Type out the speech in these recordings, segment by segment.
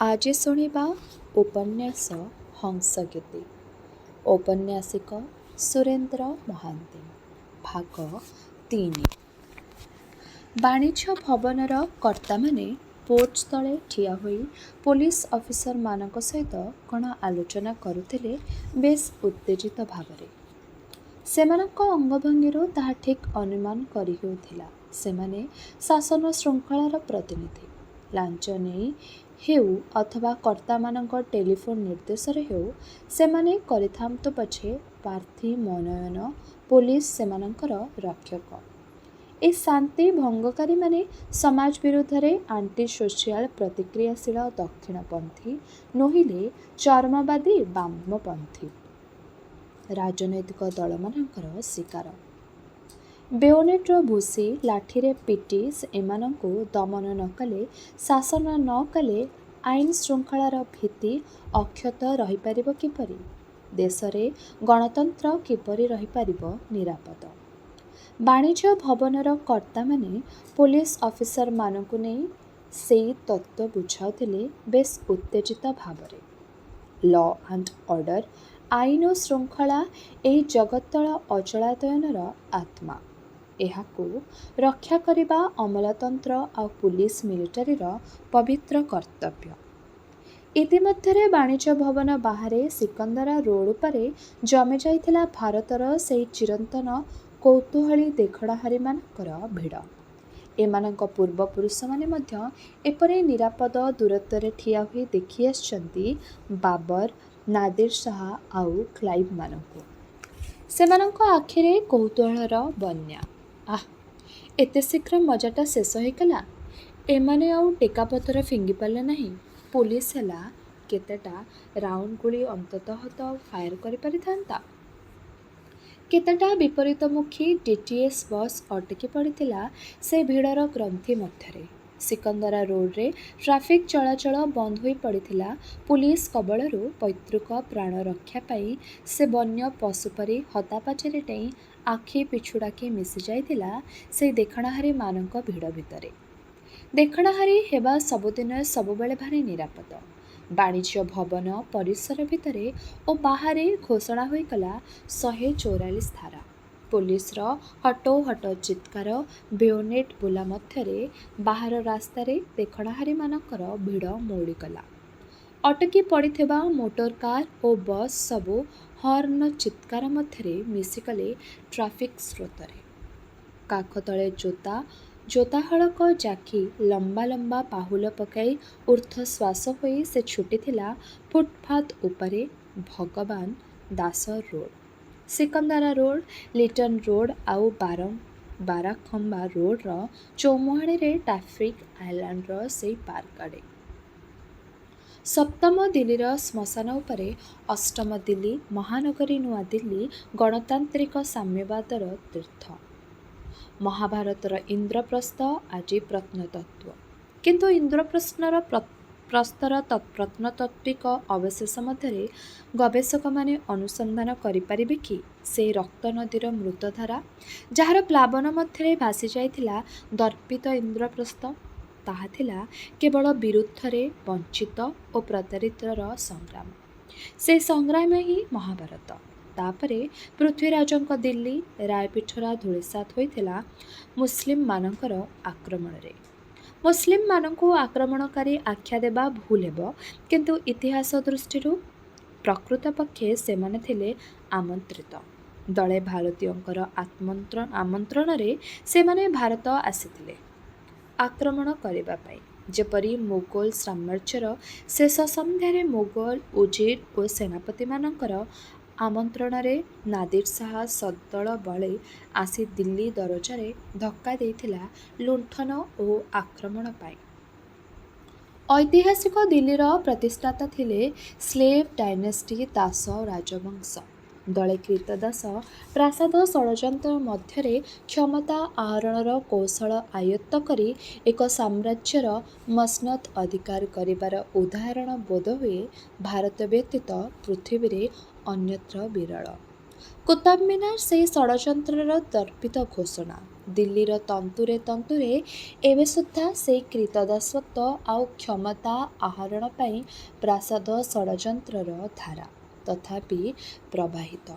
ଆଜି ଶୁଣିବା ଉପନ୍ୟାସ ହଂସଗୀତି। ଔପନ୍ୟାସିକ ସୁରେନ୍ଦ୍ର ମହାନ୍ତି। ଭାଗ 3। ବାଣିଜ୍ୟ ଭବନର କର୍ତ୍ତାମାନେ ପୋର୍ଚ୍ଚ ତଳେ ଠିଆ ହୋଇ ପୋଲିସ ଅଫିସରମାନଙ୍କ ସହିତ କ'ଣ ଆଲୋଚନା କରୁଥିଲେ ବେଶ୍ ଉତ୍ତେଜିତ ଭାବରେ। ସେମାନଙ୍କ ଅଙ୍ଗଭଙ୍ଗୀରୁ ତାହା ଠିକ୍ ଅନୁମାନ କରି ହେଉଥିଲା ସେମାନେ ଶାସନ ଶୃଙ୍ଖଳାର ପ୍ରତିନିଧି। ଲାଞ୍ଚ ନେଇ ହେଉ ଅଥବା କର୍ତ୍ତାମାନଙ୍କ ଟେଲିଫୋନ ନିର୍ଦ୍ଦେଶରେ ହେଉ ସେମାନେ କରିଥାନ୍ତୁ ପଛେ ପ୍ରାର୍ଥୀ ମନୋନୟନ ପୋଲିସ ସେମାନଙ୍କର ରକ୍ଷକ। ଏ ଶାନ୍ତି ଭଙ୍ଗକାରୀମାନେ ସମାଜ ବିରୁଦ୍ଧରେ ଆଣ୍ଟି ସୋସିଆଲ ପ୍ରତିକ୍ରିୟାଶୀଳ ଦକ୍ଷିଣପନ୍ଥୀ ନୋହିଲେ ଚରମବାଦୀ ବାମପନ୍ଥୀ ରାଜନୈତିକ ଦଳମାନଙ୍କର ଶିକାର। ବେଓନେଟର ଭୁସି ଲାଠିରେ ପିଟି ଏମାନଙ୍କୁ ଦମନ ନ କଲେ ଶାସନ ନ କଲେ ଆଇନ ଶୃଙ୍ଖଳାର ଭିତ୍ତି ଅକ୍ଷତ ରହିପାରିବ କିପରି? ଦେଶରେ ଗଣତନ୍ତ୍ର କିପରି ରହିପାରିବ ନିରାପଦ? ବାଣିଜ୍ୟ ଭବନର କର୍ତ୍ତାମାନେ ପୋଲିସ ଅଫିସରମାନଙ୍କୁ ନେଇ ସେଇ ତତ୍ତ୍ୱ ବୁଝାଉଥିଲେ ବେଶ୍ ଉତ୍ତେଜିତ ଭାବରେ। ଲ ଆଣ୍ଡ ଅର୍ଡର, ଆଇନ ଓ ଶୃଙ୍ଖଳା ଏହି ଜଗତ୍ତଳ ଅଚଳାୟତନର ଆତ୍ମା। ଏହାକୁ ରକ୍ଷା କରିବା ଅମଲାତନ୍ତ୍ର ଆଉ ପୁଲିସ ମିଲିଟାରୀର ପବିତ୍ର କର୍ତ୍ତବ୍ୟ। ଇତିମଧ୍ୟରେ ବାଣିଜ୍ୟ ଭବନ ବାହାରେ ସିକନ୍ଦରା ରୋଡ଼ ଉପରେ ଜମି ଯାଇଥିଲା ଭାରତର ସେହି ଚିରନ୍ତନ କୌତୂହଳୀ ଦେଖଣାହାରୀମାନଙ୍କର ଭିଡ଼। ଏମାନଙ୍କ ପୂର୍ବପୁରୁଷମାନେ ମଧ୍ୟ ଏପରି ନିରାପଦ ଦୂରତ୍ୱରେ ଠିଆ ହୋଇ ଦେଖି ଆସିଛନ୍ତି ବାବର, ନାଦିର ଶାହ ଆଉ କ୍ଲାଇଭମାନଙ୍କୁ। ସେମାନଙ୍କ ଆଖିରେ କୌତୂହଳର ବନ୍ୟା। ଆଃ, ଏତେ ଶୀଘ୍ର ମଜାଟା ଶେଷ ହୋଇଗଲା। ଏମାନେ ଆଉ ଟେକାପଥର ଫିଙ୍ଗିପାରିଲେ ନାହିଁ। ପୋଲିସ ହେଲା କେତେଟା ରାଉଣ୍ଡ ଗୁଳି ଅନ୍ତତଃ ତ ଫାୟାର କରିପାରିଥାନ୍ତା। କେତେଟା ବିପରୀତମୁଖୀ ଡିଟିଏସ୍ ବସ୍ ଅଟକି ପଡ଼ିଥିଲା ସେ ଭିଡ଼ର ଗ୍ରନ୍ଥି ମଧ୍ୟରେ। ସିକନ୍ଦରା ରୋଡ଼ରେ ଟ୍ରାଫିକ୍ ଚଳାଚଳ ବନ୍ଦ ହୋଇ ପଡ଼ିଥିଲା ପୁଲିସ କବଳରୁ ପୈତୃକ ପ୍ରାଣ ରକ୍ଷା ପାଇଁ ସେ ବନ୍ୟ ପଶୁ ପରି ହତାପାଚିରେ ଡେଇଁ ଆଖି ପିଛୁଡ଼ାକେ ମିଶି ଯାଇଥିଲା ସେଇ ଦେଖଣାହାରୀମାନଙ୍କ ଭିଡ଼ ଭିତରେ। ଦେଖଣାହାରୀ ହେବା ସବୁଦିନ ସବୁବେଳେ ଭାରି ନିରାପଦ। ବାଣିଜ୍ୟ ଭବନ ପରିସର ଭିତରେ ଓ ବାହାରେ ଘୋଷଣା ହୋଇଗଲା 144 ଧାରା। ପୋଲିସର ହଟୋ ହଟୋ ଚିତ୍କାର, ବେଓନେଟ ବୁଲା ମଧ୍ୟରେ ବାହାର ରାସ୍ତାରେ ଦେଖଣାହାରୀମାନଙ୍କର ଭିଡ଼ ମଉଳିଗଲା। ଅଟକି ପଡ଼ିଥିବା ମୋଟର କାର ଓ ବସ୍ ସବୁ ହର୍ଣ୍ଣ ଚିତ୍କାର ମଧ୍ୟରେ ମିଶିଗଲେ ଟ୍ରାଫିକ୍ ସ୍ରୋତରେ। କାଖ ତଳେ ଜୋତା ହଳକ ଜାକି ଲମ୍ବା ଲମ୍ବା ପାହୁଲ ପକାଇ ଊର୍ଦ୍ଧ୍ୱଶ୍ୱାସ ହୋଇ ସେ ଛୁଟିଥିଲା ଫୁଟପାଥ ଉପରେ ଭଗବାନ Das road, Sikandra road, Liton road ଆଉ ବାରାଖମ୍ବା ରୋଡ଼ର ଚୌମୁହାଣୀରେ ଟ୍ରାଫିକ୍ ଆଇଲାଣ୍ଡର ସେଇ ପାର୍କ ଆଡ଼େ। ସପ୍ତମ ଦିଲ୍ଲୀର ଶ୍ମଶାନ ଉପରେ ଅଷ୍ଟମ ଦିଲ୍ଲୀ ମହାନଗରୀ ନୂଆଦିଲ୍ଲୀ ଗଣତାନ୍ତ୍ରିକ ସାମ୍ୟବାଦର ତୀର୍ଥ। ମହାଭାରତର ଇନ୍ଦ୍ରପ୍ରସ୍ଥ ଆଜି ପ୍ରତ୍ନତତ୍ତ୍ୱ। କିନ୍ତୁ ଇନ୍ଦ୍ରପ୍ରସ୍ଥର ପ୍ରତ୍ନତାତ୍ତ୍ୱିକ ଅବଶେଷ ମଧ୍ୟରେ ଗବେଷକମାନେ ଅନୁସନ୍ଧାନ କରିପାରିବେ କି ସେହି ରକ୍ତନଦୀର ମୃତଧାରା ଯାହାର ପ୍ଲାବନ ମଧ୍ୟରେ ଭାସି ଯାଇଥିଲା ଦର୍ପିତ ଇନ୍ଦ୍ରପ୍ରସ୍ଥ? ତାହା ଥିଲା କେବଳ ବିରୁଦ୍ଧରେ ବଞ୍ଚିତ ଓ ପ୍ରତାରିତର ସଂଗ୍ରାମ। ସେହି ସଂଗ୍ରାମ ହିଁ ମହାଭାରତ। ତାପରେ ପୃଥ୍ୱୀରାଜଙ୍କ ଦିଲ୍ଲୀ ରାୟପିଠରା ଧୂଳିସାତ୍ ହୋଇଥିଲା ମୁସଲିମମାନଙ୍କର ଆକ୍ରମଣରେ। ମୁସଲିମମାନଙ୍କୁ ଆକ୍ରମଣକାରୀ ଆଖ୍ୟା ଦେବା ଭୁଲ ହେବ, କିନ୍ତୁ ଇତିହାସ ଦୃଷ୍ଟିରୁ ପ୍ରକୃତପକ୍ଷେ ସେମାନେ ଥିଲେ ଆମନ୍ତ୍ରିତ। ଦଳେ ଭାରତୀୟଙ୍କର ଆମନ୍ତ୍ରଣରେ ସେମାନେ ଭାରତ ଆସିଥିଲେ ଆକ୍ରମଣ କରିବା ପାଇଁ। ଯେପରି ମୋଗଲ ସାମ୍ରାଜ୍ୟର ଶେଷ ସନ୍ଧ୍ୟାରେ ମୋଗଲ ଉଜିର ଓ ସେନାପତିମାନଙ୍କର ଆମନ୍ତ୍ରଣରେ ନାଦିର ଶାହ ସଦଳ ବଳେ ଆସି ଦିଲ୍ଲୀ ଦରଜାରେ ଧକ୍କା ଦେଇଥିଲା ଲୁଣ୍ଠନ ଓ ଆକ୍ରମଣ ପାଇଁ। ଐତିହାସିକ ଦିଲ୍ଲୀର ପ୍ରତିଷ୍ଠାତା ଥିଲେ ସ୍ଲେଭ ଡାଇନେଷ୍ଟି ଦାସ ରାଜବଂଶ। ଦଳେ କ୍ରୀତଦାସ ପ୍ରାସାଦ ଷଡ଼ଯନ୍ତ୍ର ମଧ୍ୟରେ କ୍ଷମତା ଆହରଣର କୌଶଳ ଆୟତ୍ତ କରି ଏକ ସାମ୍ରାଜ୍ୟର ମସନଦ ଅଧିକାର କରିବାର ଉଦାହରଣ ବୋଧହୁଏ ଭାରତ ବ୍ୟତୀତ ପୃଥିବୀରେ ଅନ୍ୟତ୍ର ବିରଳ। କୁତବ ମିନାର ସେହି ଷଡ଼ଯନ୍ତ୍ରର ଦର୍ପିତ ଘୋଷଣା। ଦିଲ୍ଲୀର ତନ୍ତୁରେ ତନ୍ତୁରେ ଏବେ ସୁଦ୍ଧା ସେହି କ୍ରୀତଦାସତ୍ୱ ଆଉ କ୍ଷମତା ଆହରଣ ପାଇଁ ପ୍ରାସାଦ ଷଡ଼ଯନ୍ତ୍ରର ଧାରା ତଥାପି ପ୍ରବାହିତ।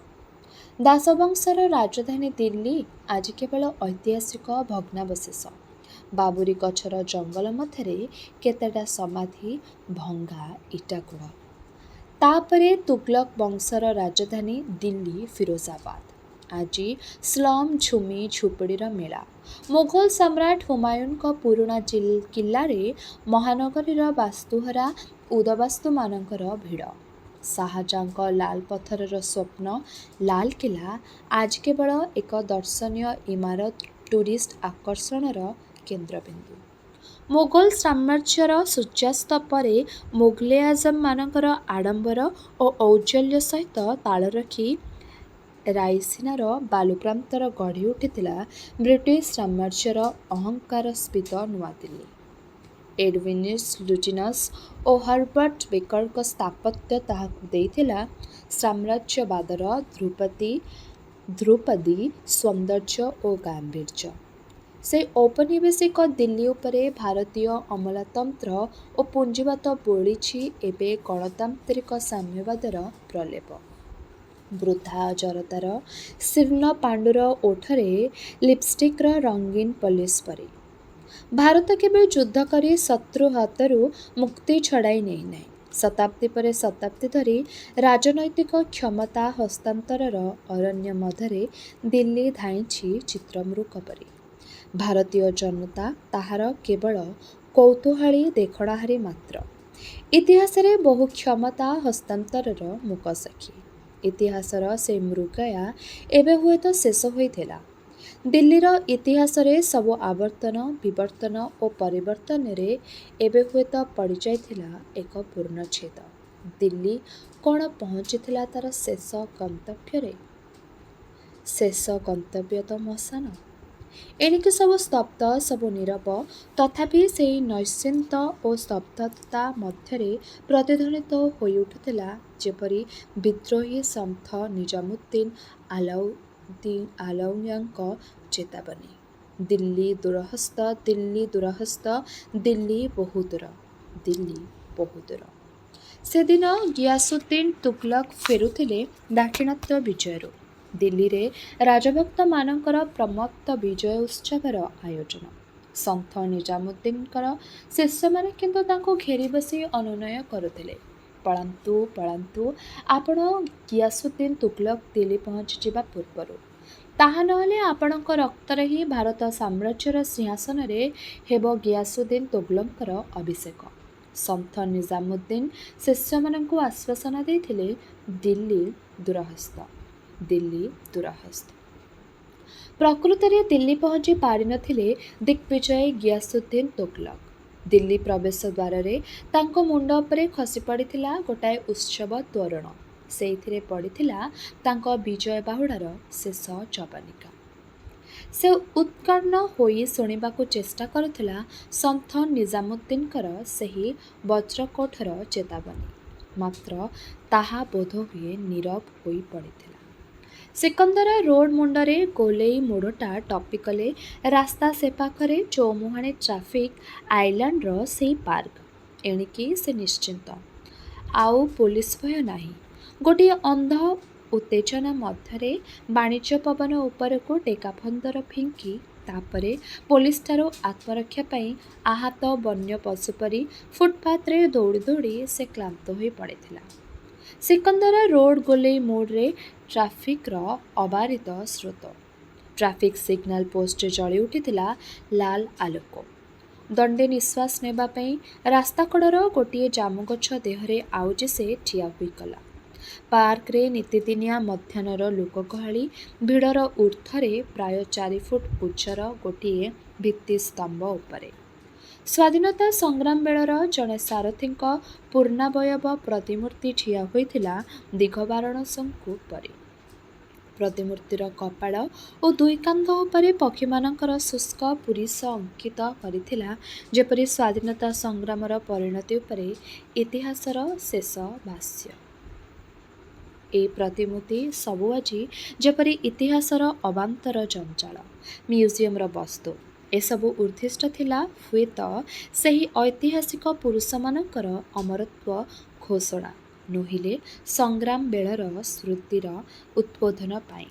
ଦାସବଂଶର ରାଜଧାନୀ ଦିଲ୍ଲୀ ଆଜି କେବଳ ଐତିହାସିକ ଭଗ୍ନାବଶେଷ। ବାବୁରି ଗଛର ଜଙ୍ଗଲ ମଧ୍ୟରେ କେତେଟା ସମାଧି, ଭଙ୍ଗା ଇଟାକୁଡ଼। ତାପରେ ତୁଗଲକ ବଂଶର ରାଜଧାନୀ ଦିଲ୍ଲୀ ଫିରୋଜାବାଦ ଆଜି ସ୍ଲମ୍ ଝୁମି ଝୁପୁଡ଼ିର ମେଳା। ମୋଗଲ ସମ୍ରାଟ ହୁମାୟୁନଙ୍କ ପୁରୁଣା କିଲ୍ଲାରେ ମହାନଗରୀର ବାସ୍ତୁହରା ଉଦବାସ୍ତୁମାନଙ୍କର ଭିଡ଼। ଶାହାଜାହାଙ୍କ ଲାଲ ପଥରର ସ୍ୱପ୍ନ ଲାଲକିଲ୍ଲା ଆଜି କେବଳ ଏକ ଦର୍ଶନୀୟ ଇମାରତ, ଟୁରିଷ୍ଟ ଆକର୍ଷଣର କେନ୍ଦ୍ରବିନ୍ଦୁ। ମୋଗଲ ସାମ୍ରାଜ୍ୟର ସୂର୍ଯ୍ୟାସ୍ତ ପରେ ମୋଗଲେ ଆଜମମାନଙ୍କର ଆଡ଼ମ୍ବର ଓ ଔଜ୍ଜଲ୍ୟ ସହିତ ତାଳ ରଖି ରାଇସିନାର ବାଲୁପ୍ରାନ୍ତର ଗଢ଼ି ଉଠିଥିଲା ବ୍ରିଟିଶ ସାମ୍ରାଜ୍ୟର ଅହଙ୍କାରସ୍ଫୀତ ନୂଆଦିଲ୍ଲୀ। ଏଡୱିନ୍ ଲୁଟିୟନ୍ସ ଓ ହର୍ବର୍ଟ ବେକରଙ୍କ ସ୍ଥାପତ୍ୟ ତାହାକୁ ଦେଇଥିଲା ସାମ୍ରାଜ୍ୟବାଦର ଧ୍ରୁପଦୀ ସୌନ୍ଦର୍ଯ୍ୟ ଓ ଗାମ୍ଭୀର୍ଯ୍ୟ। ସେହି ଔପନିବେଶିକ ଦିଲ୍ଲୀ ଉପରେ ଭାରତୀୟ ଅମଲାତନ୍ତ୍ର ଓ ପୁଞ୍ଜିବାଦ ବୋଳିଛି ଏବେ ଗଣତାନ୍ତ୍ରିକ ସାମ୍ୟବାଦର ପ୍ରଲେପ। ବୃଦ୍ଧା ଜରତାର ଶୀର୍ଣ୍ଣ ପାଣ୍ଡୁର ଓଠରେ ଲିପଷ୍ଟିକ୍ର ରଙ୍ଗୀନ ପଲିସ ପରି। ଭାରତ କେବେ ଯୁଦ୍ଧ କରି ଶତ୍ରୁ ହାତରୁ ମୁକ୍ତି ଛଡ଼ାଇ ନେଇନାହିଁ। ଶତାବ୍ଦୀ ପରେ ଶତାବ୍ଦୀ ଧରି ରାଜନୈତିକ କ୍ଷମତା ହସ୍ତାନ୍ତରର ଅରଣ୍ୟ ମଧ୍ୟରେ ଦିଲ୍ଲୀ ଧାଇଁଛି ଚିତ୍ରମୃଗ ପରି। ଭାରତୀୟ ଜନତା ତାହାର କେବଳ କୌତୂହଳୀ ଦେଖଣାହାରୀ ମାତ୍ର। ଇତିହାସରେ ବହୁ କ୍ଷମତା ହସ୍ତାନ୍ତରର ମୂକସାକ୍ଷୀ। ଇତିହାସର ସେହି ମୃଗୟା ଏବେ ହୁଏତ ଶେଷ ହୋଇଥିଲା। ଦିଲ୍ଲୀର ଇତିହାସରେ ସବୁ ଆବର୍ତ୍ତନ, ବିବର୍ତ୍ତନ ଓ ପରିବର୍ତ୍ତନରେ ଏବେ ହୁଏତ ପଡ଼ିଯାଇଥିଲା ଏକ ପୂର୍ଣ୍ଣଚ୍ଛେଦ। ଦିଲ୍ଲୀ କ'ଣ ପହଞ୍ଚିଥିଲା ତା'ର ଶେଷ ଗନ୍ତବ୍ୟରେ? ଶେଷ ଗନ୍ତବ୍ୟ ତ ମଶାନ। ଏଣିକି ସବୁ ସ୍ତବ୍ଧ, ସବୁ ନୀରବ। ତଥାପି ସେହି ନୈଶ୍ଚିନ୍ତ ଓ ସ୍ତବ୍ଧତା ମଧ୍ୟରେ ପ୍ରତିଧ୍ୱନିତ ହୋଇ ଉଠୁଥିଲା ଯେପରି ବିଦ୍ରୋହୀ ସନ୍ଥ ନିଜାମୁଦ୍ଦିନ ଆଉଲିୟାଙ୍କ ଚେତାବନୀ। ଦିଲ୍ଲୀ ଦୂରସ୍ଥ, ଦିଲ୍ଲୀ ଦୂରସ୍ଥ, ଦିଲ୍ଲୀ ବହୁଦୂର, ଦିଲ୍ଲୀ ବହୁଦୂର। ସେଦିନ ଗିୟାସୁଦ୍ଦିନ ତୁଗଲକ ଫେରୁଥିଲେ ଦାକ୍ଷିଣାତ୍ୟ ବିଜୟରୁ। ଦିଲ୍ଲୀରେ ରାଜଭକ୍ତମାନଙ୍କର ପ୍ରମତ୍ତ ବିଜୟ ଉତ୍ସବର ଆୟୋଜନ। ସନ୍ଥ ନିଜାମୁଦ୍ଦିନଙ୍କର ଶିଷ୍ୟମାନେ କିନ୍ତୁ ତାଙ୍କୁ ଘେରି ବସି ଅନୁନୟ କରୁଥିଲେ, ପଳାନ୍ତୁ ପଳାନ୍ତୁ, ଆପଣ ଗିୟାସୁଦ୍ଦିନ ତୁଗଲକ ଦିଲ୍ଲୀ ପହଞ୍ଚିଯିବା ପୂର୍ବରୁ। ତାହା ନହେଲେ ଆପଣଙ୍କ ରକ୍ତରେ ହିଁ ଭାରତ ସାମ୍ରାଜ୍ୟର ସିଂହାସନରେ ହେବ ଗିୟାସୁଦ୍ଦିନ ତୁଗଲକଙ୍କର ଅଭିଷେକ। ସନ୍ଥ ନିଜାମୁଦ୍ଦିନ ଶିଷ୍ୟମାନଙ୍କୁ ଆଶ୍ୱାସନା ଦେଇଥିଲେ, ଦିଲ୍ଲୀ ଦୂରସ୍ଥ, ଦିଲ୍ଲୀ ଦୂରସ୍ଥ। ପ୍ରକୃତରେ ଦିଲ୍ଲୀ ପହଞ୍ଚି ପାରିନଥିଲେ ଦିଗ୍ବିଜୟ ଗିୟାସୁଦ୍ଦିନ ତୁଗଲକ। ଦିଲ୍ଲୀ ପ୍ରବେଶ ଦ୍ୱାରରେ ତାଙ୍କ ମୁଣ୍ଡ ଉପରେ ଖସି ପଡ଼ିଥିଲା ଗୋଟାଏ ଉତ୍ସବ ତୋରଣ। ସେଇଥିରେ ପଡ଼ିଥିଲା ତାଙ୍କ ବିଜୟ ବାହୁଡ଼ାର ଶେଷ ଯବନିକା। ସେ ଉତ୍କଣ୍ଠ ହୋଇ ଶୁଣିବାକୁ ଚେଷ୍ଟା କରୁଥିଲା ସନ୍ଥ ନିଜାମୁଦ୍ଦିନଙ୍କର ସେହି ବଜ୍ରକଠୋର ଚେତାବନୀ। ମାତ୍ର ତାହା ବୋଧହୁଏ ନୀରବ ହୋଇ ପଡ଼ିଥିଲା। ସିକନ୍ଦର ରୋଡ଼ ମୁଣ୍ଡରେ ଗୋଲେଇ ମୋଡ଼ଟା ଟପିକଲେ ରାସ୍ତା ସେପାଖରେ ଚୌମୁହାଣୀ ଟ୍ରାଫିକ୍ ଆଇଲାଣ୍ଡର ସେହି ପାର୍କ। ଏଣିକି ସେ ନିଶ୍ଚିନ୍ତ। ଆଉ ପୋଲିସ ଭୟ ନାହିଁ। ଗୋଟିଏ ଅନ୍ଧ ଉତ୍ତେଜନା ମଧ୍ୟରେ ବାଣିଜ୍ୟ ପବନ ଉପରକୁ ଟେକାଫନ୍ଦର ଫିଙ୍କି ତାପରେ ପୋଲିସଠାରୁ ଆତ୍ମରକ୍ଷା ପାଇଁ ଆହତ ବନ୍ୟ ପଶୁ ପରି ଫୁଟପାଥରେ ଦୌଡ଼ି ଦୌଡ଼ି ସେ କ୍ଳାନ୍ତ ହୋଇ ପଡ଼ିଥିଲା। ସିକନ୍ଦର ରୋଡ଼ ଗୋଲେଇ ମୋଡ଼ରେ ଟ୍ରାଫିକ୍ର ଅବାରିତ ସ୍ରୋତ। ଟ୍ରାଫିକ୍ ସିଗ୍ନାଲ ପୋଷ୍ଟରେ ଜଳି ଉଠିଥିଲା ଲାଲ ଆଲୋକ। ଦଣ୍ଡେ ନିଶ୍ୱାସ ନେବା ପାଇଁ ରାସ୍ତାକଡ଼ର ଗୋଟିଏ ଜାମୁଗଛ ଦେହରେ ଆଉଜି ସେ ଠିଆ ହୋଇଗଲା। ପାର୍କରେ ନିତିଦିନିଆ ମଧ୍ୟାହ୍ନର ଲୋକଗହଳି। ଭିଡ଼ର ଊର୍ଦ୍ଧ୍ୱରେ ପ୍ରାୟ 4 ଫୁଟ ଉଚ୍ଚର ଗୋଟିଏ ଭିତ୍ତିସ୍ତମ୍ଭ ଉପରେ ସ୍ୱାଧୀନତା ସଂଗ୍ରାମ ବେଳର ଜଣେ ସାରଥୀଙ୍କ ପୂର୍ଣ୍ଣାବୟବ ପ୍ରତିମୂର୍ତ୍ତି ଠିଆ ହୋଇଥିଲା ଦିଗବାରଣ ଶଙ୍କୁ ପରି। ପ୍ରତିମୂର୍ତ୍ତିର କପାଳ ଓ ଦୁଇ କାନ୍ଧ ଉପରେ ପକ୍ଷୀମାନଙ୍କର ଶୁଷ୍କ ପୁରିସ ଅଙ୍କିତ କରିଥିଲା ଯେପରି ସ୍ୱାଧୀନତା ସଂଗ୍ରାମର ପରିଣତି ଉପରେ ଇତିହାସର ଶେଷ ଭାଷ୍ୟ। ए प्रतिमूर्ति सबु आजि जेपरि इतिहासर अबान्तर जंजाल म्यूजियमर वस्तु एसबु उद्दिष्ट थिला हुएत ସେହି ऐतिहासिक पुरुषମାନଙ୍କର ଅମରତ୍ୱ ଘୋଷଣା ନୋହିଲେ ସଂଗ୍ରାମ ବେଳର ସ୍ମୃତିର ଉଦ୍ବୋଧନ ପାଇଁ।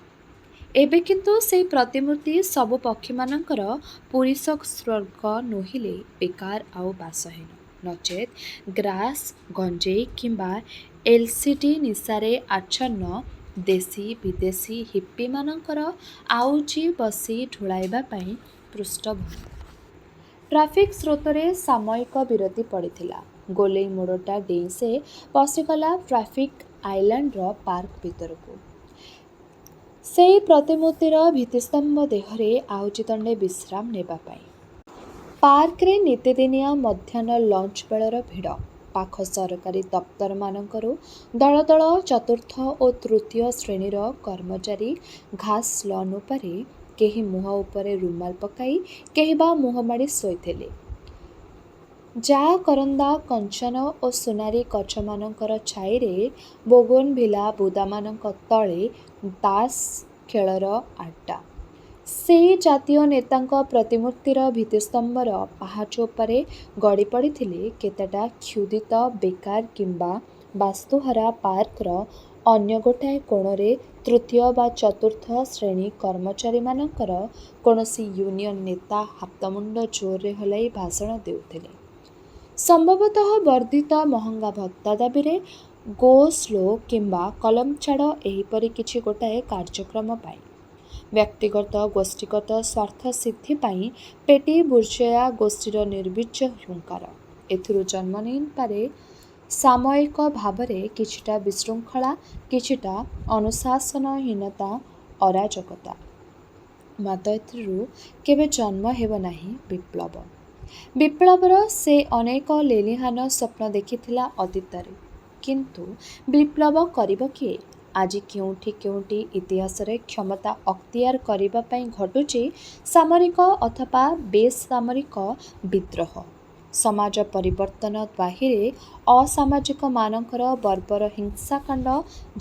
ଏବେ କିନ୍ତୁ ସେହି ପ୍ରତିମୂର୍ତ୍ତି ସବୁ ପକ୍ଷୀମାନଙ୍କର ପୁରୀଶ ସ୍ୱର୍ଗ ନୋହିଲେ ବେକାର ଆଉ ବାସହୀନ ନଚେତ୍ ଗ୍ରାସ୍ ଗଞ୍ଜେଇ କିମ୍ବା ଏଲ୍ସିଡି ନିଶାରେ ଆଚ୍ଛନ୍ନ ଦେଶୀ ବିଦେଶୀ ହିପ୍ପିମାନଙ୍କର ଆଉଜି ବସି ଢୁଳାଇବା ପାଇଁ ପୃଷ୍ଠଭୂମି। ଟ୍ରାଫିକ୍ ସ୍ରୋତରେ ସାମୟିକ ବିରତି ପଡ଼ିଥିଲା। ଗୋଲେଇ ମୋଡ଼ଟା ଡେଇଁ ସେ ପଶିଗଲା ଟ୍ରାଫିକ୍ ଆଇଲାଣ୍ଡର ପାର୍କ ଭିତରକୁ। ସେହି ପ୍ରତିମୂର୍ତ୍ତିର ଭିତ୍ତିସ୍ତମ୍ଭ ଦେହରେ ଆଉଜି ଦଣ୍ଡେ ବିଶ୍ରାମ ନେବା ପାଇଁ। ପାର୍କରେ ନିତିଦିନିଆ ମଧ୍ୟାହ୍ନ ଲଞ୍ଚ ବେଳର ଭିଡ଼। ପାଖ ସରକାରୀ ଦପ୍ତରମାନଙ୍କରୁ ଦଳ ଦଳ ଚତୁର୍ଥ ଓ ତୃତୀୟ ଶ୍ରେଣୀର କର୍ମଚାରୀ ଘାସ ଲନ୍ ଉପରେ କେହି ମୁହଁ ଉପରେ ରୁମାଲ ପକାଇ କେହି ବା ମୁହଁମାଡ଼ି ଶୋଇଥିଲେ। ଯା କରନ୍ଦା କଞ୍ଚନ ଓ ସୁନାରୀ ଗଛମାନଙ୍କର ଛାଇରେ ବୋଗନଭିଲା ବୁଦାମାନଙ୍କ ତଳେ ତାସ୍ ଖେଳର ଆଡ୍ଡା। ସେହି ଜାତୀୟ ନେତାଙ୍କ ପ୍ରତିମୂର୍ତ୍ତିର ଭିତ୍ତିସ୍ତମ୍ଭର ପାହାଚ ଉପରେ ଗଡ଼ି ପଡ଼ିଥିଲେ କେତେଟା କ୍ଷୁଧିତ ବେକାର କିମ୍ବା ବାସ୍ତୁହାରା ପାର୍କର ଅନ୍ୟ ଗୋଟାଏ କୋଣରେ ତୃତୀୟ ବା ଚତୁର୍ଥ ଶ୍ରେଣୀ କର୍ମଚାରୀମାନଙ୍କର କୌଣସି ୟୁନିୟନ ନେତା ହାତମୁଣ୍ଡ ଜୋରରେ ହଲାଇ ଭାଷଣ ଦେଉଥିଲେ। ସମ୍ଭବତଃ ବର୍ଦ୍ଧିତ ମହଙ୍ଗା ଭତ୍ତା ଦାବିରେ ଗୋ ସ୍ଲୋ କିମ୍ବା କଲମ ଛାଡ଼ ଏହିପରି କିଛି ଗୋଟାଏ କାର୍ଯ୍ୟକ୍ରମ ପାଇଁ। ବ୍ୟକ୍ତିଗତ ଗୋଷ୍ଠୀଗତ ସ୍ୱାର୍ଥ ସିଦ୍ଧି ପାଇଁ ପେଟି ବୁର୍ଜୋୟା ଗୋଷ୍ଠୀର ନିର୍ବୀର୍ଯ୍ୟ ହୁଙ୍କାର। ଏଥିରୁ ଜନ୍ମ ନେଇପାରେ ସାମୟିକ ଭାବରେ କିଛିଟା ବିଶୃଙ୍ଖଳା କିଛିଟା ଅନୁଶାସନହୀନତା ଅରାଜକତା। ମାତ୍ର ଏଥିରୁ କେବେ ଜନ୍ମ ହେବ ନାହିଁ ବିପ୍ଳବ। ବିପ୍ଳବର ସେ ଅନେକ ଲେଲିହାନ ସ୍ୱପ୍ନ ଦେଖିଥିଲା ଅତୀତରେ। କିନ୍ତୁ ବିପ୍ଳବ କରିବ କିଏ? ଆଜି କେଉଁଠି କେଉଁଠି ଇତିହାସରେ କ୍ଷମତା ଅକ୍ତିଆର କରିବା ପାଇଁ ଘଟୁଛି ସାମରିକ ଅଥବା ବେସାମରିକ ବିଦ୍ରୋହ। ସମାଜ ପରିବର୍ତ୍ତନ ବାହିରେ ଅସାମାଜିକମାନଙ୍କର ବର୍ବର ହିଂସାକାଣ୍ଡ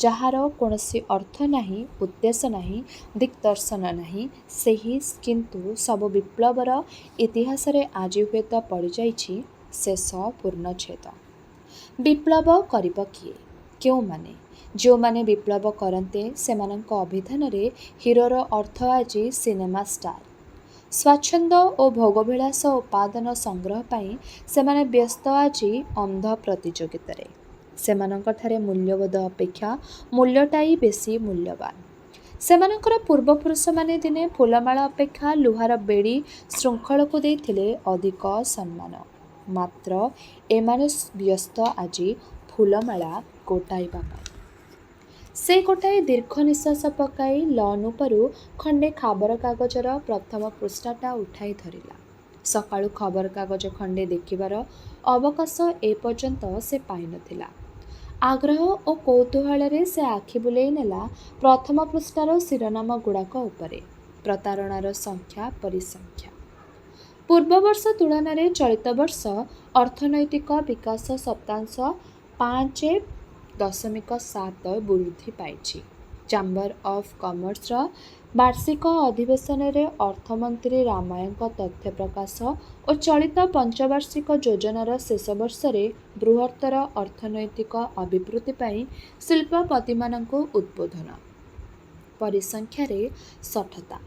ଯାହାର କୌଣସି ଅର୍ଥ ନାହିଁ ଉଦ୍ଦେଶ୍ୟ ନାହିଁ ଦିଗ୍ଦର୍ଶନ ନାହିଁ ସେହି କିନ୍ତୁ ସବୁ ବିପ୍ଳବର ଇତିହାସରେ ଆଜି ହୁଏତ ପଡ଼ିଯାଇଛି ଶେଷ ପୂର୍ଣ୍ଣଚ୍ଛେଦ। ବିପ୍ଳବ କରିବ କିଏ? କେଉଁମାନେ? ଯେଉଁମାନେ ବିପ୍ଳବ କରନ୍ତେ ସେମାନଙ୍କ ଅଭିଧାନରେ ହିରୋର ଅର୍ଥ ଆଜି ସିନେମା ଷ୍ଟାର। ସ୍ୱାଚ୍ଛନ୍ଦ୍ୟ ଓ ଭୋଗବିଳାସ ଉପାଦାନ ସଂଗ୍ରହ ପାଇଁ ସେମାନେ ବ୍ୟସ୍ତ ଆଜି ଅନ୍ଧ ପ୍ରତିଯୋଗିତାରେ। ସେମାନଙ୍କଠାରେ ମୂଲ୍ୟବୋଧ ଅପେକ୍ଷା ମୂଲ୍ୟଟାଇ ବେଶୀ ମୂଲ୍ୟବାନ। ସେମାନଙ୍କର ପୂର୍ବପୁରୁଷମାନେ ଦିନେ ଫୁଲମାଳ ଅପେକ୍ଷା ଲୁହାର ବେଡ଼ି ଶୃଙ୍ଖଳକୁ ଦେଇଥିଲେ ଅଧିକ ସମ୍ମାନ। ମାତ୍ର ଏମାନେ ବ୍ୟସ୍ତ ଆଜି ଫୁଲମାଳା ଗୋଟାଇବା ପାଇଁ। ସେ ଗୋଟାଏ ଦୀର୍ଘ ନିଶ୍ୱାସ ପକାଇ ଲନ୍ ଉପରୁ ଖଣ୍ଡେ ଖବରକାଗଜର ପ୍ରଥମ ପୃଷ୍ଠାଟା ଉଠାଇ ଧରିଲା। ସକାଳୁ ଖବରକାଗଜ ଖଣ୍ଡେ ଦେଖିବାର ଅବକାଶ ଏପର୍ଯ୍ୟନ୍ତ ସେ ପାଇନଥିଲା। ଆଗ୍ରହ ଓ କୌତୂହଳରେ ସେ ଆଖି ବୁଲେଇ ନେଲା ପ୍ରଥମ ପୃଷ୍ଠାର ଶିରୋନାମ ଗୁଡ଼ାକ ଉପରେ। ପ୍ରତାରଣାର ସଂଖ୍ୟା ପରିସଂଖ୍ୟା। ପୂର୍ବବର୍ଷ ତୁଳନାରେ ଚଳିତ ବର୍ଷ ଅର୍ଥନୈତିକ ବିକାଶ ଶତାଂଶ 5.7 ବୃଦ୍ଧି ପାଇଛି। ଚାମ୍ବର ଅଫ୍ କମର୍ସର ବାର୍ଷିକ ଅଧିବେଶନରେ ଅର୍ଥମନ୍ତ୍ରୀ ରାମାୟଙ୍କ ତଥ୍ୟ ପ୍ରକାଶ ଓ ଚଳିତ ପଞ୍ଚବାର୍ଷିକ ଯୋଜନାର ଶେଷ ବର୍ଷରେ ବୃହତ୍ତର ଅର୍ଥନୈତିକ ଅଭିବୃଦ୍ଧି ପାଇଁ ଶିଳ୍ପପତିମାନଙ୍କୁ ଉଦ୍ବୋଧନ। ପରିସଂଖ୍ୟାରେ ଶଠତା।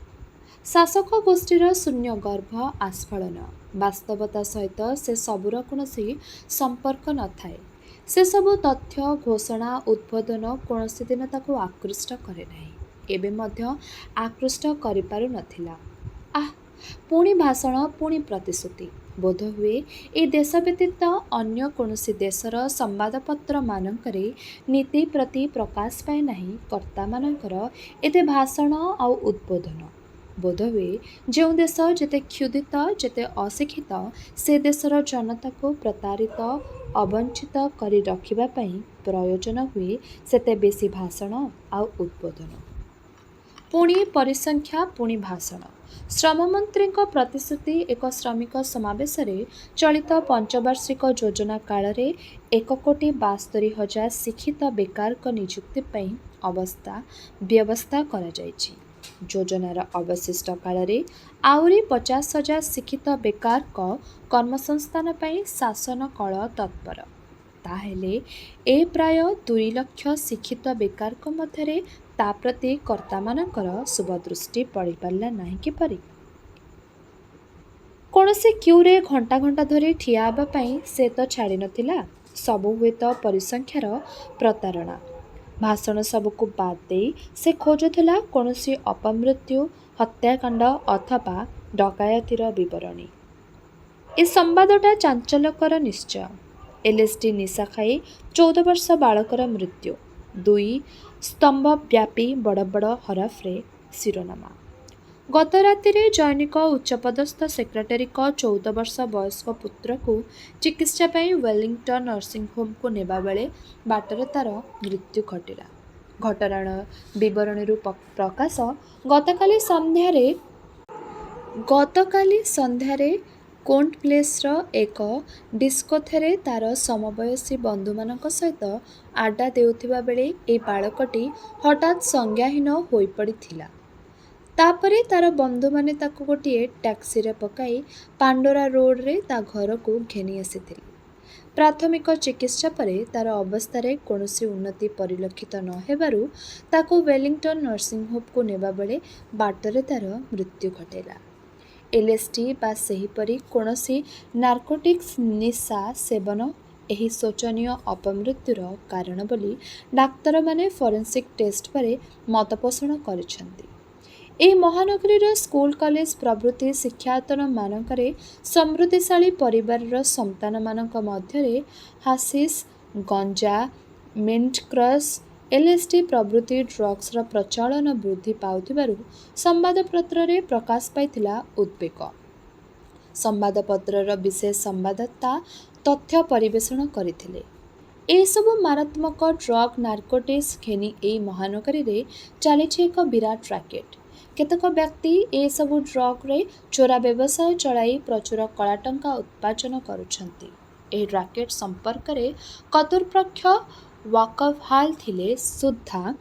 ଶାସକ ଗୋଷ୍ଠୀର ଶୂନ୍ୟଗର୍ଭ ଆସ୍ଫାଳନ। ବାସ୍ତବତା ସହିତ ସେ ସବୁର କୌଣସି ସମ୍ପର୍କ ନଥାଏ। ସେସବୁ ତଥ୍ୟ ଘୋଷଣା ଉଦ୍ବୋଧନ କୌଣସି ଦିନ ତାକୁ ଆକୃଷ୍ଟ କରେ ନାହିଁ। ଏବେ ମଧ୍ୟ ଆକୃଷ୍ଟ କରିପାରୁ ନଥିଲା। ପୁଣି ଭାଷଣ ପୁଣି ପ୍ରତିଶ୍ରୁତି। ବୋଧହୁଏ ଏ ଦେଶ ବ୍ୟତୀତ ଅନ୍ୟ କୌଣସି ଦେଶର ସମ୍ବାଦପତ୍ରମାନଙ୍କରେ ନୀତି ପ୍ରତି ପ୍ରକାଶ ପାଏ ନାହିଁ କର୍ତ୍ତାମାନଙ୍କର ଏତେ ଭାଷଣ ଆଉ ଉଦ୍ବୋଧନ। ବୋଧହୁଏ ଯେଉଁ ଦେଶ ଯେତେ କ୍ଷୁଧିତ ଯେତେ ଅଶିକ୍ଷିତ ସେ ଦେଶର ଜନତାକୁ ପ୍ରତାରିତ ଅବଞ୍ଚିତ କରି ରଖିବା ପାଇଁ ପ୍ରୟୋଜନ ହୁଏ ସେତେ ବେଶୀ ଭାଷଣ ଆଉ ଉଦ୍ବୋଧନ। पुणी परिसंख्या पुणी भाषण श्रममंत्री प्रतिश्रुति एक श्रमिक समावेश चलित पंचवार्षिक योजना काल में 1,72,000 शिक्षित बेकार नियुक्ति अवस्था व्यवस्था करा जायछि। योजनार अवशिष्ट काल में आउरी 50,000 शिक्षित बेकार कर्मसंस्थान शासन कल तत्पर। ताहेले ए प्राय 2 लाख शिक्षित बेकार मध्य ता प्रति कर्ता मानकर शुभदृष्टि पड़ पारा नहीं किपरि। कौनसी क्यूरे घंटा घंटा धरी ठिया होगापाई से तो छाड़ी नथिला। सबु हुए तो परिसंख्यार प्रतारणा। भाषण सबको बाद दे से खोजुला कौनसी अपमृत्यु हत्याकांड अथवा डकायतीर विवरणी। ए संवादटा चांचल्यकर निश्चय। एलएसडी निशा खाई 14 वर्ष बालकर मृत्यु। 2 स्तंभव्यापी बड़ बड़ हरफ्रे शिरोनामा। गत राति जैनिक उच्चपदस्थ सेक्रेटरी 14 वर्ष वयस्क पुत्र को चिकित्सा वेलिंगटन नर्सिंग होम को नेबा बेले बाटरे तार मृत्यु घटिला। घटनार विवरणी प्रकाश गतकाली संध्यारे कोन्ट प्लेसर एक डिस्कोथेरे तार समवयसी बंधु मानक सहित आड्डा देउथिबा बेले ए बालकटी हठात संज्ञाहीन होई पड़िथिला। तापरे तार बंधु माने ताको गोटे टैक्सी रे पकाई पांडोरा रोड रे ता घर को घेनी आसीथिले। प्राथमिक चिकित्सा परे तार अवस्था रे कोनोसी उन्नति परिलक्षित न हेबारु ताको वेलिंगटन नर्सिंग होम को नेबा बेले बाटरे तार मृत्यु घटेला। एलएसडी बा सेहीपरि कोनोसी नार्कोटिक्स निशा सेवन एही शोचनीय अपमृत्युर कारण बोली डाक्तर माने फोरेंसिक टेस्ट परे मतपोषण करिसेंती। ए महानगरीर स्कूल कॉलेज प्रभृति शिक्षायतन मानकरे समृद्धिशाली परिवारर संतान मानक मध्यरे हाशिश गंजा मिंट क्रश एलएसडी प्रभृति ड्रग्सर प्रचलन वृद्धि पाउथिबारु संवादपत्र रे प्रकाश पाइथिला उद्वेग। संवादपत्रर विशेष संवाददाता तथ्य परिवेषण करथिले। ए सबु मारात्मक ड्रग नार्कोटिक्स घेनी ए महानगरी रे चलीछि एक विराट रैकेट। केतक व्यक्ति ए सबु ड्रग रे चोरा व्यवसाय चलाई प्रचुर कला टंका उत्पादन करुछंती। ए रैकेट संपर्क रे कतुर्पक्ष वाकफहाल थिले सुद्धा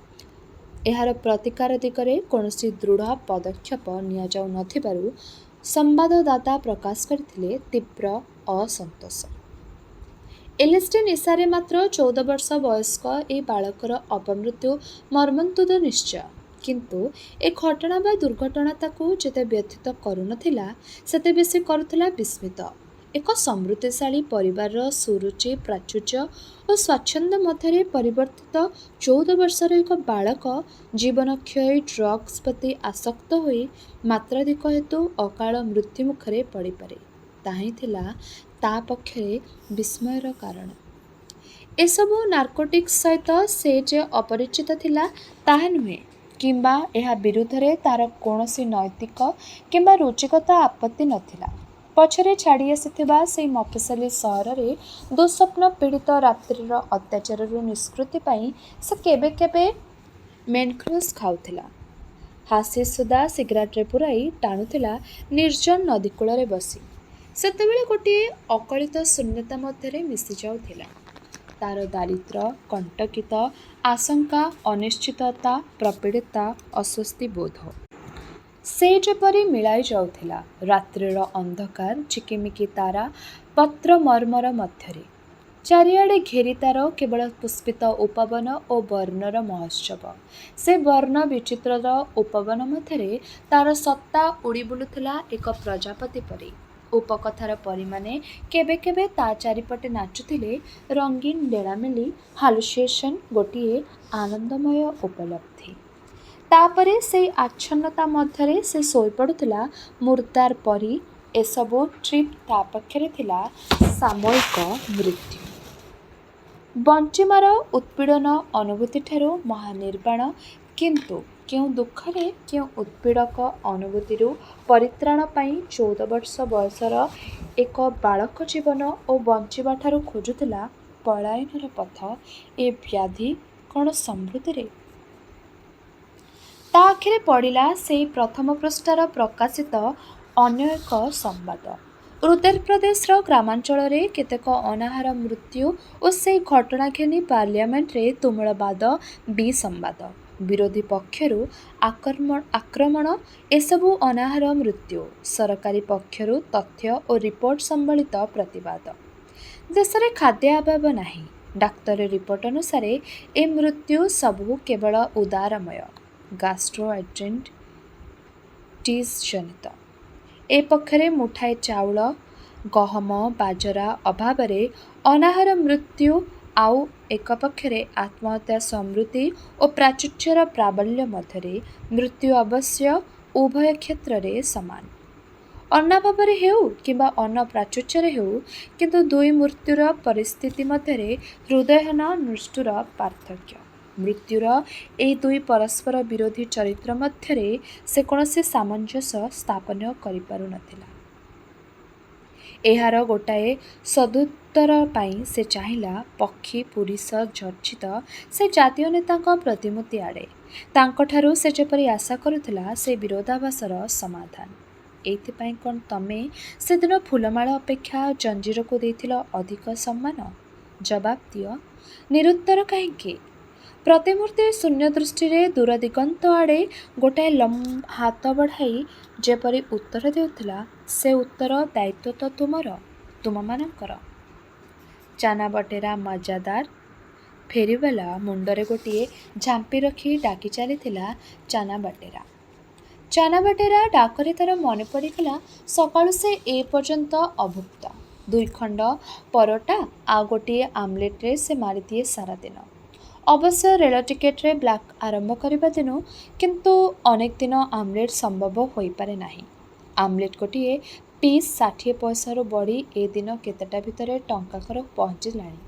एहार प्रतिकार दिगरे कौनसी दृढ़ पदक्षेप निया जाउ नथिबारु संवाददाता प्रकाश करथिले तीव्र असंतोष। एलएसडी निशारे मात्र 14 वर्ष वयस्क ए बालकर अपमृत्यु मर्मन्तुद निश्चय। किंतु ए घटना बा दुर्घटना ताकू जेते व्यथित करुनथिला सेते बेसी करुथिला विस्मित। एक समृद्धिशाली परिवार सुरुचि प्राचुर्य और स्वाच्छंद मध्य परिवर्तित 14 वर्षर एक बालक जीवन क्षय ड्रग्स प्रति आसक्त होई मात्राधिक हेतु अकाल मृत्यु मुखरे पड़ पारे ताही थिला ता पक्षरे विस्मयर कारण। एसबु नार्कोटिक्स सहित से जे अपरिचित थिला ताहा नुहे किंबा एहा विरुद्धरे तार कौनसी नैतिक किंबा रुचिगत आपत्ति नथिला। पछरे छाड़ी आसीथिबा से मफसली सहर रे दुस्वप्न पीड़ित रात्रिर अत्याचार निष्कृति पाई से केबे केबे मेनक्रोस खाउथिला। हासी सुदा सिगरेट रे पुराई टाणुथिला निर्जन नदीकूल रे बसी। सेतेबेले गोटे अकलित शून्यता मध्य मिसी जाउथिला। तार दारिद्र्य कंटकित आशंका अनिश्चितता प्रपीड़िता अस्वस्ति बोध से जेपरी मिलाई जाउथिला। रात्रिर अंधकार चिकिमिकी तारा पत्र मर्मर मध्यरे चारिआडे घेरी तार केवल पुष्पित उपवन और वर्णर महोत्सव। से वर्ण विचित्रर उपवन मध्यरे तार सत्ता उड़ी बुलुथिला एक प्रजापति परी। उपकथार परी माने केबे केबे ता चारिपटे नाचुथिले रंगीन डेलामेली हालुसिएशन गोटिए आनंदमय उपलब्धि। तापरे से आच्छन्नता मध्यरे से सोई पड़ुथिला मुर्दार परी। एसबु ट्रिप ता पक्षरे थिला सामयिक मृत्यु। बंचिमार उत्पीड़न अनुभूति ठारू महानिर्वाण किंतु क्यों दुखरे क्यों उत्पीड़क अनुभूति परित्राण पाई 14 वर्ष बयसर एक बालक जीवन और बंचिबा ठारू खोजुथिला पलायनर पथ। ए व्याधि कौन समृद्धि रे ତା ଆଖିରେ ପଡ଼ିଲା ସେଇ ପ୍ରଥମ ପୃଷ୍ଠାର ପ୍ରକାଶିତ ଅନ୍ୟ ଏକ ସମ୍ବାଦ। ଉତ୍ତରପ୍ରଦେଶର ଗ୍ରାମାଞ୍ଚଳରେ କେତେକ ଅନାହାର ମୃତ୍ୟୁ ଓ ସେହି ଘଟଣା ଘେନି ପାର୍ଲିଆମେଣ୍ଟରେ ତୁମୁଳ ବାଦ ବିସମ୍ବାଦ। ବିରୋଧୀ ପକ୍ଷରୁ ଆକ୍ରମଣ ଏସବୁ ଅନାହାର ମୃତ୍ୟୁ, ସରକାରୀ ପକ୍ଷରୁ ତଥ୍ୟ ଓ ରିପୋର୍ଟ ସମ୍ବଳିତ ପ୍ରତିବାଦ। ଦେଶରେ ଖାଦ୍ୟ ଅଭାବ ନାହିଁ। ଡାକ୍ତର ରିପୋର୍ଟ ଅନୁସାରେ ଏ ମୃତ୍ୟୁ ସବୁ କେବଳ ଉଦାରମୟ ଗାଷ୍ଟ୍ରୋଏଣ୍ଟେରିଟିସ୍ ଜନିତ। ଏ ପକ୍ଷରେ ମୁଠାଏ ଚାଉଳ, ଗହମ, ବାଜରା ଅଭାବରେ ଅନାହାର ମୃତ୍ୟୁ, ଆଉ ଏକ ପକ୍ଷରେ ଆତ୍ମହତ୍ୟା, ସମୃଦ୍ଧି ଓ ପ୍ରାଚୁର୍ଯ୍ୟର ପ୍ରାବଲ୍ୟ ମଧ୍ୟରେ ମୃତ୍ୟୁ ଅବଶ୍ୟ ଉଭୟ କ୍ଷେତ୍ରରେ ସମାନ। ଅନ୍ନାଭାବରେ ହେଉ କିମ୍ବା ଅନ୍ନ ପ୍ରାଚୁର୍ଯ୍ୟରେ ହେଉ, କିନ୍ତୁ ଦୁଇ ମୃତ୍ୟୁର ପରିସ୍ଥିତି ମଧ୍ୟରେ ହୃଦୟହୀନ ନିଷ୍ଠୁର ପାର୍ଥକ୍ୟ। ମୃତ୍ୟୁର ଏହି ଦୁଇ ପରସ୍ପର ବିରୋଧୀ ଚରିତ୍ର ମଧ୍ୟରେ ସେ କୌଣସି ସାମଞ୍ଜସ୍ୟ ସ୍ଥାପନ କରିପାରୁନଥିଲା। ଏହାର ଗୋଟାଏ ସଦୁତ୍ତର ପାଇଁ ସେ ଚାହିଁଲା ପକ୍ଷୀ ପୁରୁଷ ଚର୍ଚ୍ଚିତ ସେ ଜାତୀୟ ନେତାଙ୍କ ପ୍ରତିମୂର୍ତ୍ତି ଆଡ଼େ। ତାଙ୍କଠାରୁ ସେ ଯେପରି ଆଶା କରୁଥିଲା ସେ ବିରୋଧାଭାସର ସମାଧାନ। ଏଇଥିପାଇଁ କ'ଣ ତମେ ସେଦିନ ଫୁଲମାଳ ଅପେକ୍ଷା ଜଞ୍ଜିରକୁ ଦେଇଥିଲ ଅଧିକ ସମ୍ମାନ? ଜବାବ ଦିଅ, ନିରୁତ୍ତର କାହିଁକି? ପ୍ରତିମୂର୍ତ୍ତି ଶୂନ୍ୟ ଦୃଷ୍ଟିରେ ଦୂରଦିଗନ୍ତ ଆଡ଼େ ଗୋଟାଏ ହାତ ବଢ଼ାଇ ଯେପରି ଉତ୍ତର ଦେଉଥିଲା, ସେ ଉତ୍ତର ଦାୟିତ୍ୱ ତ ତୁମର, ତୁମମାନଙ୍କର। ଚାନାବଟେରା ମଜାଦାର। ଫେରିବାଲା ମୁଣ୍ଡରେ ଗୋଟିଏ ଝାମ୍ପି ରଖି ଡାକି ଚାଲିଥିଲା, ଚାନାବଟେରା। ଚାନାବଟେରା ଡାକରେ ତା'ର ମନେ ପଡ଼ିଗଲା ସକାଳୁ ସେ ଏ ପର୍ଯ୍ୟନ୍ତ ଅଭୁକ୍ତ। 2 ଖଣ୍ଡ ପରଟା ଆଉ ଗୋଟିଏ ଆମଲେଟରେ ସେ ମାରିଦିଏ ସାରାଦିନ। ଅବଶ୍ୟ ରେଳ ଟିକେଟରେ ବ୍ଲାକ୍ ଆରମ୍ଭ କରିବା ଦିନୁ କିନ୍ତୁ ଅନେକ ଦିନ ଆମଲେଟ ସମ୍ଭବ ହୋଇପାରେ ନାହିଁ। ଆମଲେଟ ଗୋଟିଏ ପିସ୍ 60 ପଇସାରୁ ବଢ଼ି ଏ ଦିନ କେତେଟା ଭିତରେ ଟଙ୍କାକର ପହଞ୍ଚିଲାଣି।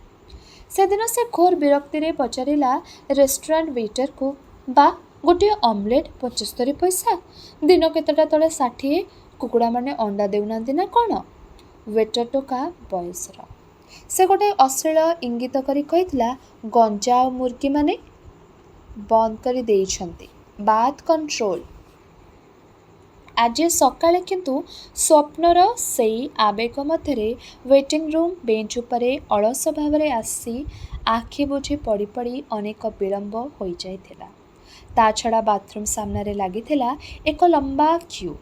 ସେଦିନ ସେ ଘୋର ବିରକ୍ତିରେ ପଚାରିଲା ରେଷ୍ଟୁରାଣ୍ଟ ୱେଟରକୁ, ବା ଗୋଟିଏ ଆମଲେଟ 75 ପଇସା? ଦିନ କେତେଟା ତଳେ 60। କୁକୁଡ଼ାମାନେ ଅଣ୍ଡା ଦେଉନାହାନ୍ତି ନା କ'ଣ? ୱେଟର ଟୋକା ବୟସର। ସେ ଗୋଟାଏ ଅଶ୍ଳୀଳ ଇଙ୍ଗିତ କରି କହିଥିଲା, ଗଞ୍ଜା ଆଉ ମୁର୍ଗୀମାନେ ବନ୍ଦ କରି ଦେଇଛନ୍ତି। Bath control. ଆଜି ସକାଳେ କିନ୍ତୁ ସ୍ୱପ୍ନର ସେଇ ଆବେଗ ମଧ୍ୟରେ ୱେଟିଂ ରୁମ୍ ବେଞ୍ଚ ଉପରେ ଅଳସ ଭାବରେ ଆସି ଆଖି ବୁଜି ପଡ଼ି ପଡ଼ି ଅନେକ ବିଳମ୍ବ ହୋଇଯାଇଥିଲା। ତା ଛଡ଼ା ବାଥରୁମ୍ ସାମ୍ନାରେ ଲାଗିଥିଲା ଏକ ଲମ୍ବା କ୍ୟୁ।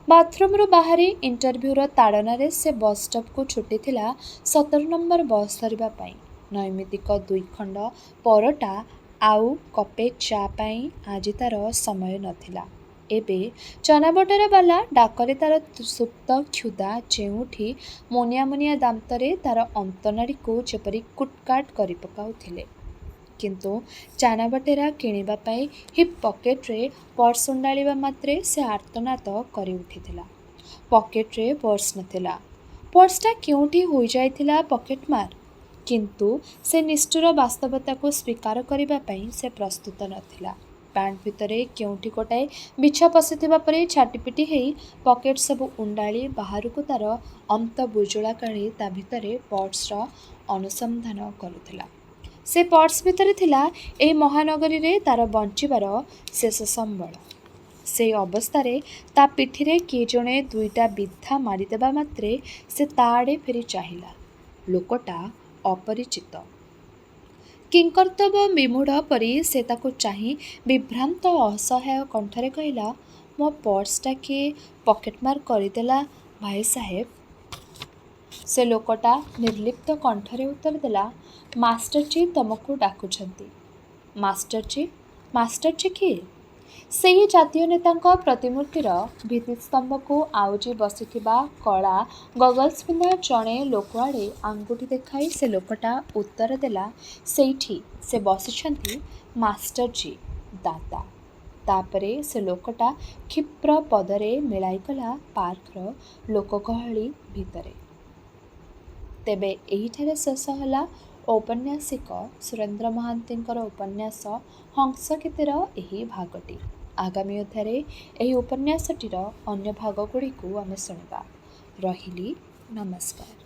ବାଥରୁମ୍ରୁ ବାହାରି ଇଣ୍ଟରଭ୍ୟୁର ତାଡ଼ନାରେ ସେ ବସ୍ ଷ୍ଟପ୍କୁ ଛୁଟିଥିଲା 17 ନମ୍ବର ବସ୍ ଧରିବା ପାଇଁ। ନୈମିତ୍ତିକ 2 ଖଣ୍ଡ ପରଟା ଆଉ କପେ ଚା' ପାଇଁ ଆଜି ତା'ର ସମୟ ନଥିଲା। ଏବେ ଚନାବଟେରାବାଲା ଡାକରେ ତା'ର ସୁପ୍ତ କ୍ଷୁଧା ଯେଉଁଠି ମୁନିଆ ମୁନିଆ ଦାନ୍ତରେ ତା'ର ଅନ୍ତନାଡ଼ୀକୁ ଯେପରି କୁଟ୍କାଟ୍ କରି ପକାଉଥିଲେ। କିନ୍ତୁ ଚାନାବଟେରା କିଣିବା ପାଇଁ ହିପ୍ ପକେଟରେ ପର୍ସ ଉଣ୍ଡାଳିବା ମାତ୍ରେ ସେ ଆର୍ତ୍ତନାଦ କରି ଉଠିଥିଲା। ପକେଟରେ ପର୍ସ ନଥିଲା। ପର୍ସଟା କେଉଁଠି ହୋଇଯାଇଥିଲା ପକେଟମାର। କିନ୍ତୁ ସେ ନିଷ୍ଠୁର ବାସ୍ତବତାକୁ ସ୍ୱୀକାର କରିବା ପାଇଁ ସେ ପ୍ରସ୍ତୁତ ନଥିଲା। ପ୍ୟାଣ୍ଟ ଭିତରେ କେଉଁଠି ଗୋଟାଏ ବିଛା ପଶିଥିବା ପରି ଛାଟିପିଟି ହେଇ ପକେଟ ସବୁ ଉଣ୍ଡାଳି ବାହାରକୁ ତା'ର ଅନ୍ତ ବୁଜୁଳା କାଢ଼ି ତା ଭିତରେ ପର୍ସର ଅନୁସନ୍ଧାନ କରୁଥିଲା। ସେ ପର୍ସ ଭିତରେ ଥିଲା ଏହି ମହାନଗରୀରେ ତା'ର ବଞ୍ଚିବାର ଶେଷ ସମ୍ବଳ। ସେଇ ଅବସ୍ଥାରେ ତା ପିଠିରେ କିଏ ଜଣେ 2ଟା ବିଧା ମାରିଦେବା ମାତ୍ରେ ସେ ତା ଆଡ଼େ ଫେରି ଚାହିଁଲା। ଲୋକଟା ଅପରିଚିତ। କିଂକର୍ତ୍ତବ୍ୟ ବିମୂଢ଼ ପରି ସେ ତାକୁ ଚାହିଁ ବିଭ୍ରାନ୍ତ ଅସହାୟ କଣ୍ଠରେ କହିଲା, ମୋ ପର୍ସଟା କିଏ ପକେଟମାର କରିଦେଲା ଭାଇ ସାହେବ। ସେ ଲୋକଟା ନିର୍ଲିପ୍ତ କଣ୍ଠରେ ଉତ୍ତର ଦେଲା, ମାଷ୍ଟରଜୀ ତମକୁ ଡାକୁଛନ୍ତି। ମାଷ୍ଟରଜୀ? ମାଷ୍ଟରଜୀ କିଏ? ସେହି ଜାତୀୟ ନେତାଙ୍କ ପ୍ରତିମୂର୍ତ୍ତିର ଭିତ୍ତିସ୍ତମ୍ଭକୁ ଆଉଜି ବସିଥିବା କଳା ଗଗଲ୍ସ ପିନ୍ଧା ଜଣେ ଲୋକ ଆଡ଼େ ଆଙ୍ଗୁଠି ଦେଖାଇ ସେ ଲୋକଟା ଉତ୍ତର ଦେଲା, ସେଇଠି ସେ ବସିଛନ୍ତି ମାଷ୍ଟରଜୀ ଦାଦା। ତାପରେ ସେ ଲୋକଟା କ୍ଷିପ୍ର ପଦରେ ମିଳାଇଗଲା ପାର୍କର ଲୋକଗହଳି ଭିତରେ। ତେବେ ଏହିଠାରେ ଶେଷ ହେଲା ଔପନ୍ୟାସିକ ସୁରେନ୍ଦ୍ର ମହାନ୍ତିଙ୍କର ଉପନ୍ୟାସ ହଂସଗୀତିର ଏହି ଭାଗଟି। ଆଗାମୀ ଅଧ୍ୟାୟରେ ଏହି ଉପନ୍ୟାସଟିର ଅନ୍ୟ ଭାଗଗୁଡ଼ିକୁ ଆମେ ଶୁଣିବା। ରହିଲି, ନମସ୍କାର।